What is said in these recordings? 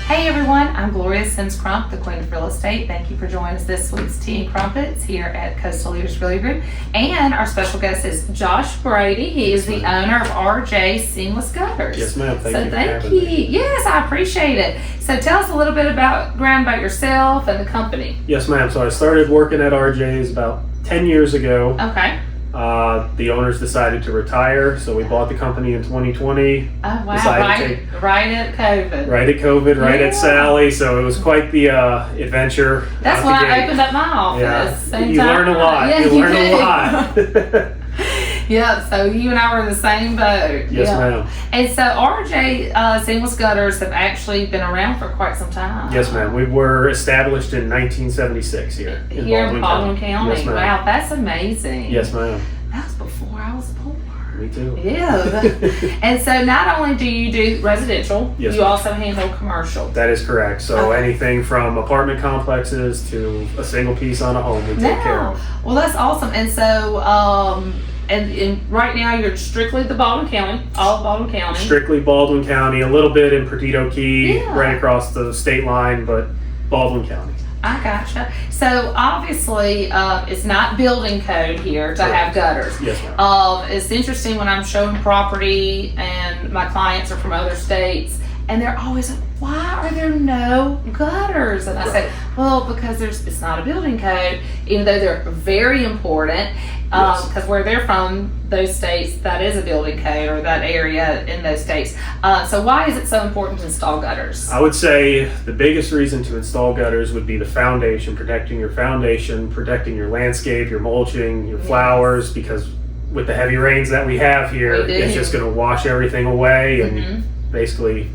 Hey everyone, I'm Gloria S, Crump, the Queen of Real Estate. Thank you for joining us this week's Tea Crumpets here at Coastal Leaders Realty Group. And our special guest is Josh Brady. He is the owner of RJs Seamless Gutters. Yes, ma'am. Thank you. Thank you. Yes, I appreciate it. So tell us a little bit about yourself and the company. Yes, ma'am. So I started working at RJs about 10 years ago. Okay. The owners decided to retire, so we bought the company in 2020. Oh wow! Right at COVID. Right at Sally. So it was quite the adventure. That's when I opened up my office. Yeah. You learn a lot. Yeah, you learn a lot. Yeah, so you and I were in the same boat. Yes, ma'am. And so RJ Seamless Gutters have actually been around for quite some time. Yes, ma'am. We were established in 1976 here in Baldwin County. Yes, ma'am. Wow, that's amazing. Yes, ma'am. That was before I was born. Me too. Yeah. And so not only do you do residential, yes, you ma'am. also handle commercial. That is correct. So anything from apartment complexes to a single piece on a home we take care of. Well, that's awesome. And so and right now you're strictly the Baldwin County, all of Baldwin County. Strictly Baldwin County, a little bit in Perdido Key, right across the state line, but Baldwin County. I gotcha. So obviously, it's not building code here to have gutters. Yes, ma'am. It's interesting when I'm showing property and my clients are from other states, and they're always like, "Why are there no gutters?" And I say, "Well, because it's not a building code, even though they're very important." Because where they're from, those states, that is a building code, or that area in those states. So why is it so important to install gutters? I would say the biggest reason to install gutters would be the foundation, protecting your foundation, protecting your landscape, your mulching, your flowers, because with the heavy rains that we have here, it's just going to wash everything away and basically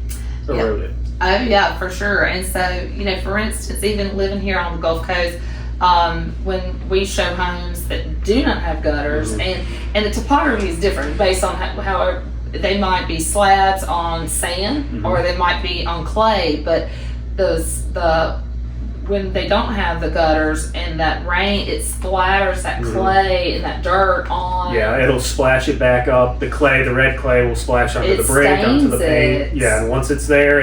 erode it. Oh yeah, for sure. And so, for instance, even living here on the Gulf Coast, when we show homes that do not have gutters, and the topography is different based on how they might be slabs on sand or they might be on clay, but when they don't have the gutters and that rain, it splatters that clay and that dirt on. Yeah, it'll splash it back up. The clay, the red clay, will splash onto the brick, onto the paint. Yeah, and once it's there,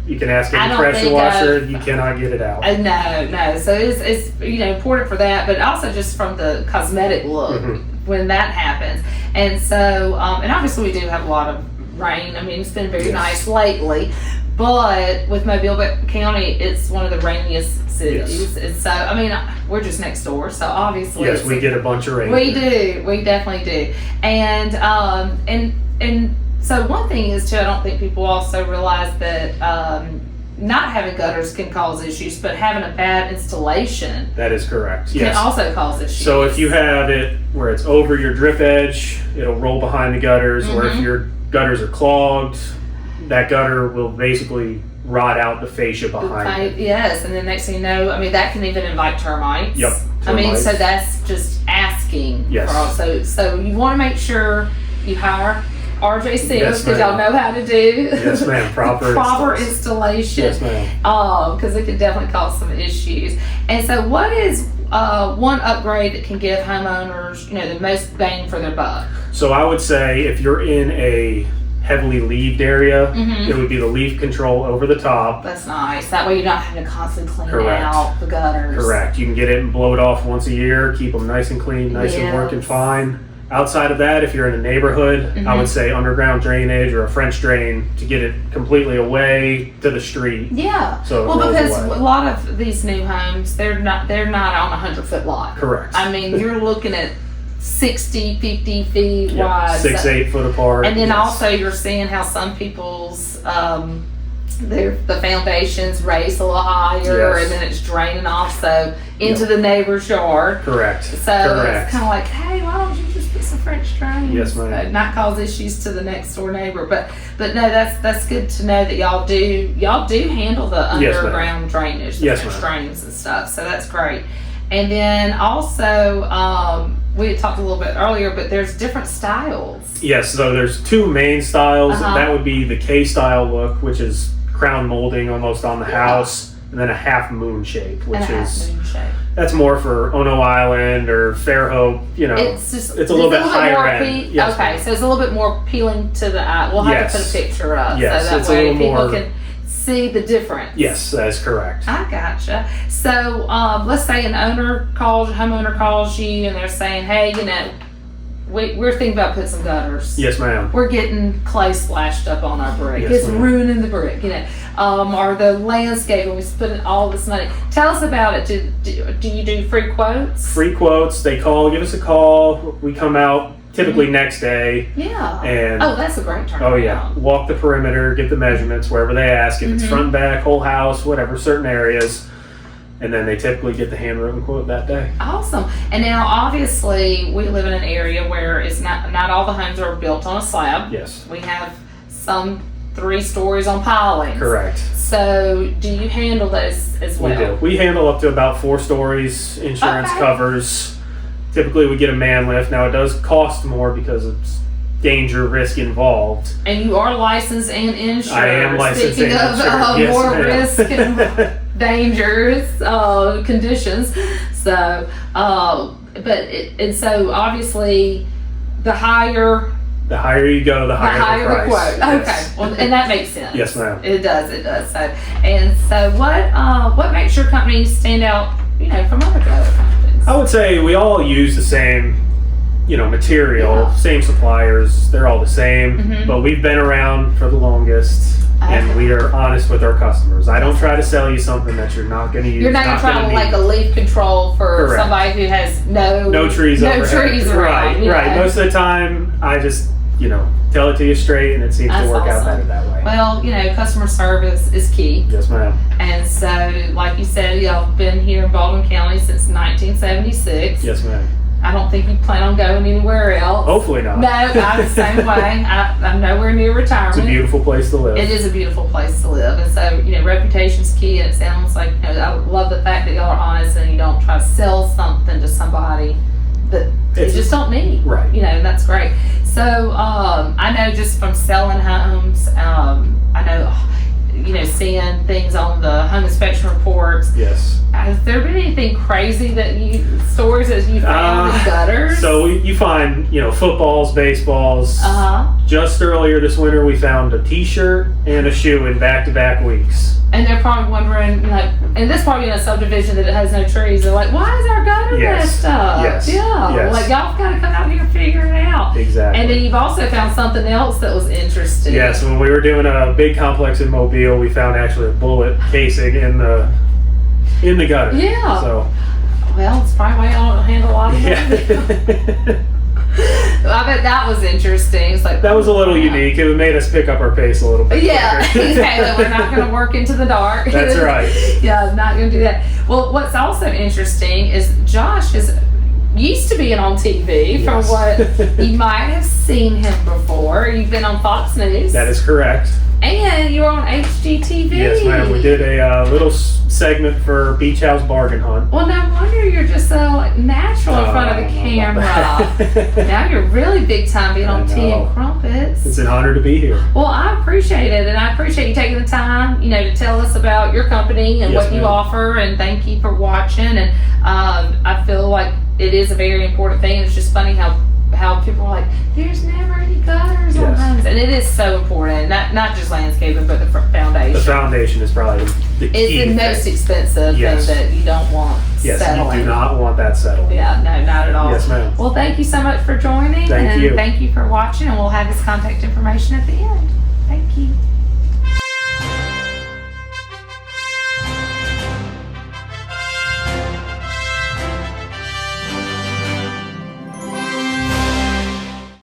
you can ask any pressure washer, you cannot get it out. No. So it's important for that, but also just from the cosmetic look when that happens. And so, and obviously we do have a lot of rain. I mean, it's been very nice lately, but with Mobile County, it's one of the rainiest cities. And so, I mean, we're just next door, so obviously. Yes, we get a bunch of rain. We do. We definitely do. And so one thing is too, I don't think people also realize that not having gutters can cause issues, but having a bad installation. That is correct. Can also cause issues. So if you have it where it's over your drip edge, it'll roll behind the gutters, or if your gutters are clogged, that gutter will basically rot out the fascia behind it. Yes, and the next thing you know, I mean, that can even invite termites. Yep. I mean, so that's just asking. Yes. So you want to make sure you hire RJ Seamless, because y'all know how to do yes, ma'am. Proper installation. Yes, ma'am. Because it can definitely cause some issues. And so what is one upgrade that can give homeowners, the most bang for their buck? So I would say if you're in a heavily leaved area, it would be the leaf control over the top. That's nice. That way you're not having to constantly clean out the gutters. Correct. You can get it and blow it off once a year, keep them nice and clean, nice and working fine. Outside of that, if you're in a neighborhood, I would say underground drainage or a French drain to get it completely away to the street. Yeah. So because a lot of these new homes, they're not on a 100-foot lot. Correct. I mean, you're looking at 60, 50 feet wide. 6-8 foot apart. And then also you're seeing how some people's the foundations raised a little higher, and then it's draining off into the neighbor's yard. Correct. So it's kind of like, hey, why don't you just put some French drains? Yes, ma'am. Not cause issues to the next door neighbor. But no, that's good to know that y'all do handle the underground drainage, the French drains and stuff. So that's great. And then also, we had talked a little bit earlier, but there's different styles. Yes, so there's two main styles. That would be the K-style look, which is crown molding almost on the house, and then a half moon shape, which that's more for Ono Island or Fairhope. It's a little bit higher end. Okay, so it's a little bit more appealing to the eye. We'll have to put a picture up, so that way people can see the difference. Yes, that is correct. I gotcha. So let's say an homeowner calls you and they're saying, hey, we're thinking about putting some gutters. Yes, ma'am. We're getting clay splashed up on our brick. Yes, It's ma'am. ruining the brick, or the landscape, and we spend all this money. Tell us about it. Do you do free quotes? Free quotes. They give us a call. We come out typically next day. Yeah. And that's a great turnaround. oh yeah, walk the perimeter, get the measurements wherever they ask. If it's front, back, whole house, whatever, certain areas. And then they typically get the handwritten quote that day. Awesome. And now, obviously, we live in an area where it's not all the homes are built on a slab. Yes. We have some 3 stories on pilings. Correct. So, do you handle those as well? We do. We handle up to about 4 stories. Insurance Okay. covers. Typically, we get a man lift. Now, it does cost more because it's danger, risk involved. And you are licensed and insured. I am licensed Speaking and of insured. Yes, more ma'am. risk and dangerous conditions. So, and so obviously, the higher you go, the higher the the price. quote. Yes. Okay, well, and that makes sense. Yes, ma'am. It does. So, what makes your company stand out? From other companies. I would say we all use the same, material, Yeah. same suppliers. They're all the same, but we've been around for the longest, and we are honest with our customers. I don't try to sell you something that you're not going to use. You're not going to try to like a leaf control for Correct. somebody who has no trees overhead. trees around. Right. Most of the time, I just tell it to you straight, and it seems That's to work out awesome. better that way. Well, customer service is key. Yes, ma'am. And so, like you said, y'all been here in Baldwin County since 1976. Yes, ma'am. I don't think you plan on going anywhere else. Hopefully not. No, I'm the same way. I'm nowhere near retirement. It's a beautiful place to live. It is a beautiful place to live. And so, reputation's key. And it sounds like, I love the fact that y'all are honest and you don't try to sell something to somebody that you just don't need. Right. And that's great. So, I know just from selling homes, I know, seeing things on the home inspection reports. Yes. Has there been anything crazy stories that you found in gutters? So you find, footballs, baseballs. Just earlier this winter, we found a T-shirt and a shoe in back-to-back weeks. And they're probably wondering, and this probably in a subdivision that it has no trees. They're like, why is our gutter messed up? Yes. Yeah. Yes. Like, y'all got to come out here and figure it out. Exactly. And then you've also found something else that was interesting. Yes, when we were doing a big complex in Mobile, we found actually a bullet casing in the gutter. Yeah. So. Well, it's probably why y'all don't handle a lot of Yeah. I bet that was interesting. It's like, that was a little unique. It made us pick up our pace a little bit. Yeah, quicker. exactly. We're not going to work into the dark. That's right. Yeah, I'm not going to do that. Well, what's also interesting is Josh is used to being on TV. Yes. From what you might have seen him before. You've been on Fox News. That is correct. And you were on HGTV. Yes, ma'am. We did a little segment for Beach House Bargain Hunt. Well, no wonder you're just so natural in front of the camera. Now you're really big time being on Tea Crumpets. It's an honor to be here. Well, I appreciate it, and I appreciate you taking the time, to tell us about your company and Yes, what you ma'am. offer, and thank you for watching. And I feel like it is a very important thing. It's just funny how people are like, there's never any gutters on homes, and it is so important. Not just landscaping, but the foundation. The foundation is probably the key. It's the most expensive Yes. thing that you don't want settling. You do not want that settling. Yeah, no, not at all. Yes, ma'am. Well, thank you so much for joining. Thank you. Thank you for watching, and we'll have his contact information at the end. Thank you.